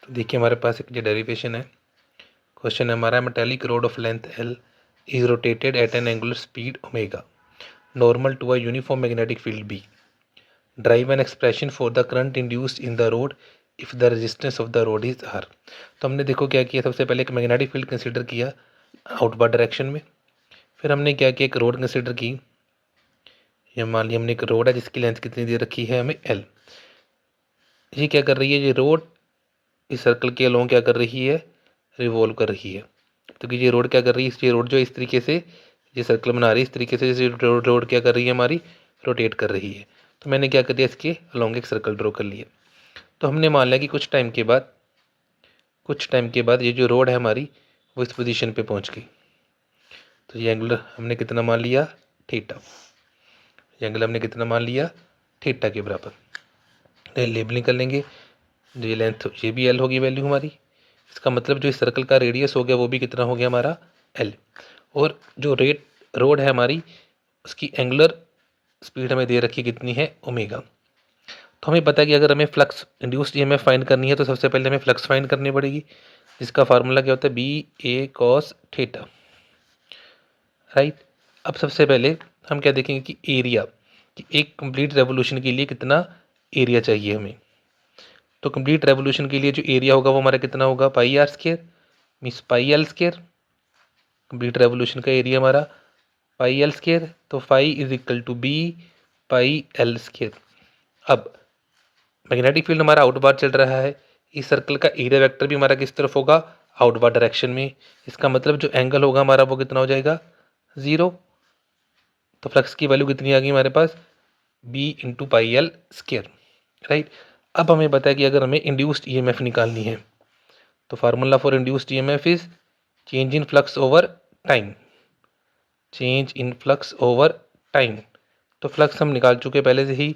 तो देखिए हमारे पास एक जो डेरिवेशन है, क्वेश्चन है हमारा, metallic rod of length L is rotated at an angular speed omega normal to a uniform magnetic field B, derive an expression for the current induced in the rod if the resistance of the rod is R. तो हमने देखो क्या किया, सबसे पहले एक magnetic field consider किया outward direction में, फिर हमने क्या किया, एक रोड कंसिडर की। ये मान लिया हमने एक रोड है जिसकी लेंथ कितनी दे रखी है हमें एल। ये क्या कर रही है, ये रोड इस सर्कल के अलोंग क्या कर रही है, रिवॉल्व कर रही है। तो कि ये रोड क्या कर रही है, ये रोड जो इस तरीके से ये सर्कल बना रही है, इस तरीके से ये रोड क्या कर रही है हमारी, रोटेट कर रही है। तो मैंने क्या कर दिया, इसके अलोंग एक सर्कल ड्रॉ कर लिया। तो हमने मान लिया कि कुछ टाइम के बाद ये जो रोड है हमारी वो इस पोजीशन पे पहुंच गई। तो ये एंगल हमने कितना मान लिया, थीटा। ये एंगल हमने कितना मान लिया, थीटा के बराबर। लेबलिंग कर लेंगे, जो ये लेंथ ये भी एल होगी वैल्यू हमारी। इसका मतलब जो इस सर्कल का रेडियस हो गया वो भी कितना हो गया हमारा, एल। और जो रोड है हमारी उसकी एंगुलर स्पीड हमें दे रखी कितनी है, ओमेगा। तो हमें पता है कि अगर हमें फ्लक्स इंड्यूस्ड ईएमएफ फाइंड करनी है तो सबसे पहले हमें फ्लक्स फाइंड करनी पड़ेगी, जिसका फार्मूला क्या होता है, बी ए कॉस थीटा, राइट। अब सबसे पहले हम क्या देखेंगे कि एरिया, कि एक कंप्लीट रेवोल्यूशन के लिए कितना एरिया चाहिए हमें। तो कंप्लीट रेवोल्यूशन के लिए जो एरिया होगा वो हमारा कितना होगा, pi r square, means pi L square. Complete revolution का एरिया हमारा पाई एल स्क्वायर, तो phi is equal to B pi L square. अब मैग्नेटिक फील्ड हमारा आउटवार्ड चल रहा है, इस सर्कल का एरिया वेक्टर भी हमारा किस तरफ होगा, आउटवार्ड डायरेक्शन में। इसका मतलब जो एंगल होगा हमारा वो कितना हो जाएगा, 0। तो फ्लक्स की वैल्यू कितनी आ गई हमारे पास, B into pi L square, right. अब हमें पता है कि अगर हमें इंड्यूस्ड ईएमएफ निकालनी है तो formula for induced EMF is change in flux over time, change in flux over time. तो फ्लक्स हम निकाल चुके पहले से ही,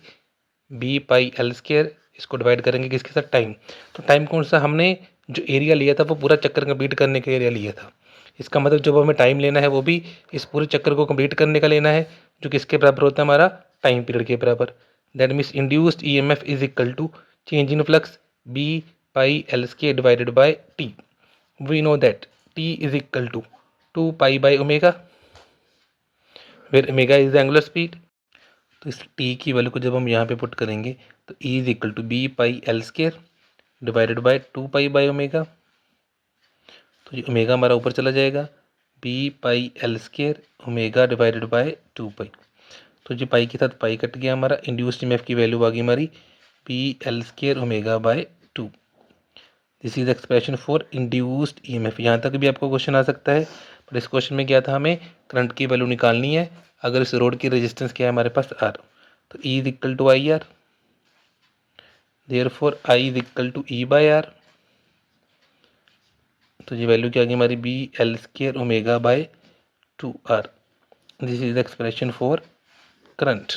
बी पाई एल स्क्वायर, इसको डिवाइड करेंगे किसके साथ, टाइम। तो टाइम कौन सा, हमने जो एरिया लिया था वो पूरा चक्कर कंप्लीट करने का एरिया लिया था। इसका मतलब जब हमें टाइम लेना है वो भी इस पूरे चक्कर को कंप्लीट करने का लेना है, जो किसके बराबर होता है हमारा, टाइम पीरियड के बराबर। That means induced EMF is equal to change in flux B pi L square divided by T. We know that T is equal to 2 pi by omega, where omega is the angular speed. तो इस T की value को जब हम यहाँ पे put करेंगे तो E is equal to B pi L square divided by 2 pi by omega. तो ये ओमेगा हमारा ऊपर चला जाएगा, B pi L square omega divided by 2 pi. तो ये पाई के साथ पाई कट गया, हमारा इंड्यूस्ड ईएमएफ की वैल्यू आ गई हमारी B L square omega by 2। This is expression for induced EMF. यहाँ तक भी आपको क्वेश्चन आ सकता है, पर इस क्वेश्चन में क्या था, हमें करंट की वैल्यू निकालनी है। अगर इस रोड की रेजिस्टेंस क्या है हमारे पास, आर, तो E is equal to I R, therefore I is equal to E by R. तो ये वैल्यू क्या आ गई हमारी, B L square omega by 2 R. This is the expression for current.